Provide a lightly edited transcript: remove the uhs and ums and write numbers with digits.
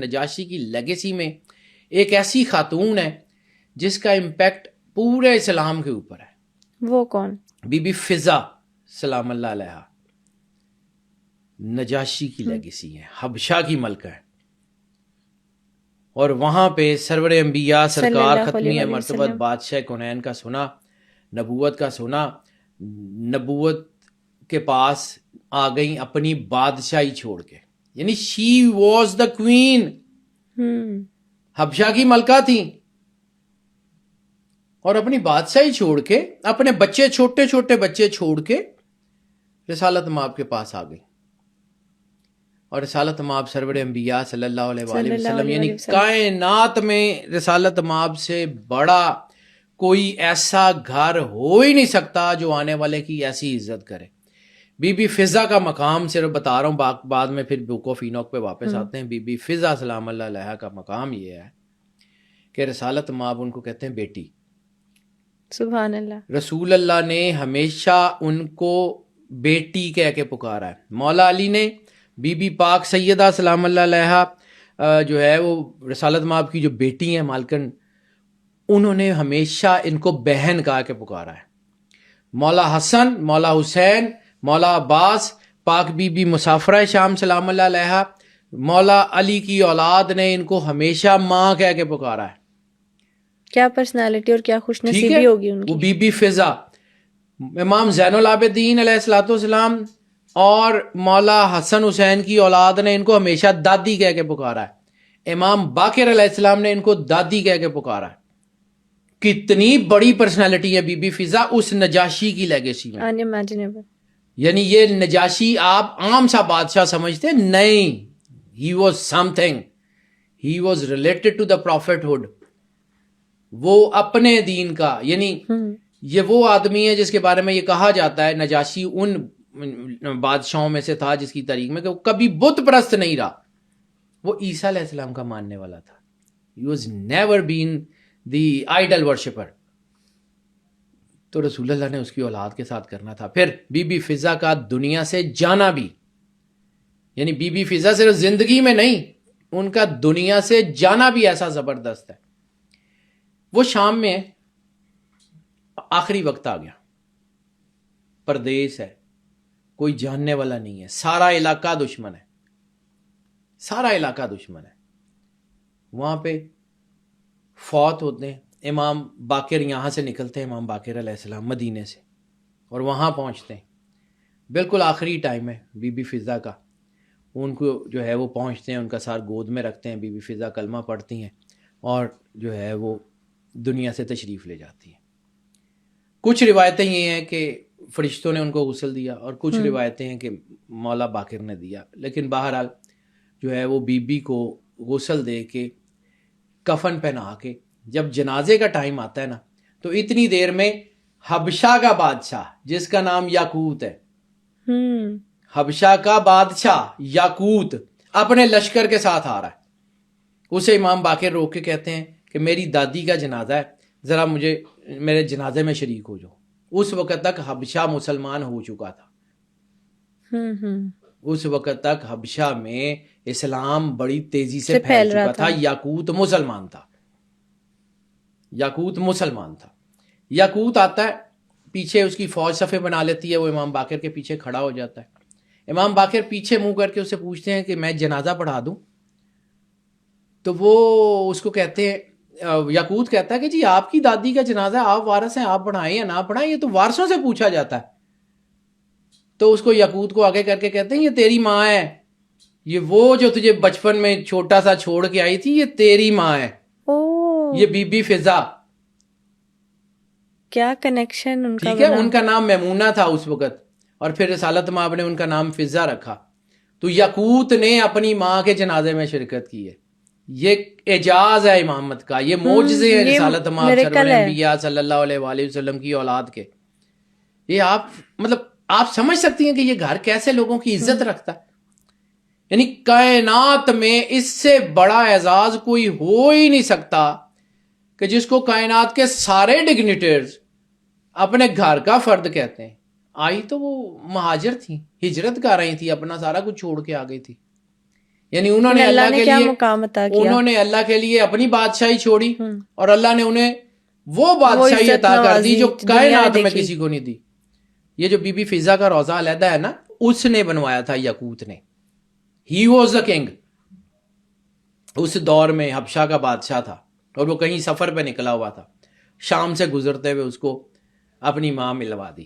نجاشی کی لیگیسی میں ایک ایسی خاتون ہے جس کا امپیکٹ پورے اسلام کے اوپر ہے. وہ کون؟ بی بی فضا سلام اللہ علیہ. نجاشی کی لیگیسی ہے، حبشہ کی ملکہ ہے، اور وہاں پہ سرور انبیاء سرکار ختمی مرتبہ بادشاہ کونین کا سنا، نبوت کا سنا، نبوت کے پاس آ گئیں اپنی بادشاہی چھوڑ کے. یعنی شی واز دا کوئین، حبشہ کی ملکہ تھیں، اور اپنی بادشاہی چھوڑ کے اپنے بچے، چھوٹے چھوٹے بچے چھوڑ کے رسالت مآب کے پاس آ گئی. اور رسالت مآب سرور انبیاء صلی اللہ علیہ وآلہ وسلم، یعنی کائنات میں رسالت مآب سے بڑا کوئی ایسا گھر ہو ہی نہیں سکتا جو آنے والے کی ایسی عزت کرے. بی بی فضا کا مقام صرف بتا رہا ہوں، بعد میں پھر بک آف اینوک پہ واپس آتے ہیں. بی بی فضا سلام اللہ علیہ کا مقام یہ ہے کہ رسالت مآب ان کو کہتے ہیں بیٹی. سبحان اللہ. رسول اللہ نے ہمیشہ ان کو بیٹی کہہ کے پکارا ہے. مولا علی نے بی بی پاک سیدہ سلام اللہ علیہ جو ہے وہ رسالت مآب کی جو بیٹی ہیں مالکن، انہوں نے ہمیشہ ان کو بہن کہا کے پکارا ہے. مولا حسن، مولا حسین، مولا عباس، پاک بی بی مسافرہ شام سلام اللہ علیہ، مولا علی کی اولاد نے ان کو ہمیشہ ماں کہہ کے پکارا ہے. کیا پرسنالٹی اور کیا خوش نصیبی ہوگی ان کی. وہ بی بی فضا، امام زین العابدین علیہ الصلوۃ والسلام اور مولا حسن حسین کی اولاد نے ان کو ہمیشہ دادی کہہ کے پکارا ہے. امام باقر علیہ السلام نے ان کو دادی کہہ کے پکارا ہے. کتنی بڑی پرسنالٹی ہے بی بی فضا اس نجاشی کی لیگیسی میں. انِمیجنیبل. یعنی یہ نجاشی آپ عام سا بادشاہ سمجھتے نہیں، he was something, he was related to the prophethood. وہ اپنے دین کا، یعنی یہ وہ آدمی ہے جس کے بارے میں یہ کہا جاتا ہے نجاشی ان بادشاہوں میں سے تھا جس کی تاریخ میں کہ وہ کبھی بت پرست نہیں رہا. وہ عیسیٰ علیہ السلام کا ماننے والا تھا. He was never been the idol worshipper. تو رسول اللہ نے اس کی اولاد کے ساتھ کرنا تھا. پھر بی بی فضا کا دنیا سے جانا بھی، یعنی بی بی فضا صرف زندگی میں نہیں، ان کا دنیا سے جانا بھی ایسا زبردست ہے. وہ شام میں آخری وقت آ گیا، پردیس ہے، کوئی جاننے والا نہیں ہے، سارا علاقہ دشمن ہے، سارا علاقہ دشمن ہے. وہاں پہ فوت ہوتے ہیں. امام باقر یہاں سے نکلتے ہیں، امام باقر علیہ السلام مدینے سے، اور وہاں پہنچتے ہیں. بالکل آخری ٹائم ہے بی بی فضا کا. ان کو جو ہے وہ پہنچتے ہیں، ان کا سار گود میں رکھتے ہیں. بی بی فضا کلمہ پڑھتی ہیں اور جو ہے وہ دنیا سے تشریف لے جاتی ہیں. کچھ روایتیں یہ ہیں کہ فرشتوں نے ان کو غسل دیا، اور کچھ روایتیں ہیں کہ مولا باقر نے دیا. لیکن بہرحال جو ہے وہ بی بی کو غسل دے کے کفن پہنا کے جب جنازے کا ٹائم آتا ہے نا، تو اتنی دیر میں حبشہ کا بادشاہ جس کا نام یاقوت ہے، حبشہ کا بادشاہ یاقوت اپنے لشکر کے ساتھ آ رہا ہے. اسے امام باقر روک کے کہتے ہیں کہ میری دادی کا جنازہ ہے، ذرا مجھے میرے جنازے میں شریک ہو جاؤ. اس وقت تک حبشہ مسلمان ہو چکا تھا. اس وقت تک حبشہ میں اسلام بڑی تیزی سے پھیل چکا تھا. یاقوت مسلمان تھا، یاقوت مسلمان تھا. یاقوت آتا ہے، پیچھے اس کی فوج صفے بنا لیتی ہے، وہ امام باقر کے پیچھے کھڑا ہو جاتا ہے. امام باقر پیچھے منہ کر کے اسے پوچھتے ہیں کہ میں جنازہ پڑھا دوں؟ تو وہ اس کو کہتے ہیں، یاقوت کہتا ہے کہ جی آپ کی دادی کا جنازہ، آپ وارث ہیں، آپ پڑھائیں یا نہ پڑھائیں، یہ تو وارثوں سے پوچھا جاتا ہے. تو اس کو یاقوت کو آگے کر کے کہتے ہیں یہ تیری ماں ہے، یہ وہ جو تجھے بچپن میں چھوٹا سا چھوڑ کے آئی تھی، یہ تیری ماں ہے، یہ بی بی فضا. کیا کنیکشن ان کا. ٹھیک ہے، ان کا نام میمونہ تھا اس وقت، اور پھر رسالت مآب نے ان کا نام فضا رکھا. تو یاقوت نے اپنی ماں کے جنازے میں شرکت کی ہے. یہ اعجاز ہے امامت کا، یہ معجزے ہیں رسالت مآب سرور انبیاء صلی اللہ علیہ وآلہ وسلم کی اولاد کے. یہ آپ مطلب آپ سمجھ سکتی ہیں کہ یہ گھر کیسے لوگوں کی عزت رکھتا ہے. یعنی کائنات میں اس سے بڑا اعزاز کوئی ہو ہی نہیں سکتا کہ جس کو کائنات کے سارے ڈگنیٹرز اپنے گھر کا فرد کہتے ہیں. آئی تو وہ مہاجر تھیں، ہجرت کر رہی تھی، اپنا سارا کچھ چھوڑ کے آ گئی تھی. یعنی انہوں نے اللہ کے کیا لیے مقام عطا کیا؟ انہوں نے اللہ کے لیے اپنی بادشاہی چھوڑی اور اللہ نے انہیں وہ بادشاہی عطا کر دی جو کائنات میں کسی کو نہیں دی. یہ جو بی بی فضا کا روضہ علیحدہ ہے نا، اس نے بنوایا تھا یاقوت نے. He was the king. اس دور میں حبشہ کا بادشاہ تھا اور وہ کہیں سفر پہ نکلا ہوا تھا. شام سے گزرتے ہوئے اس کو اپنی ماں ملوا دی.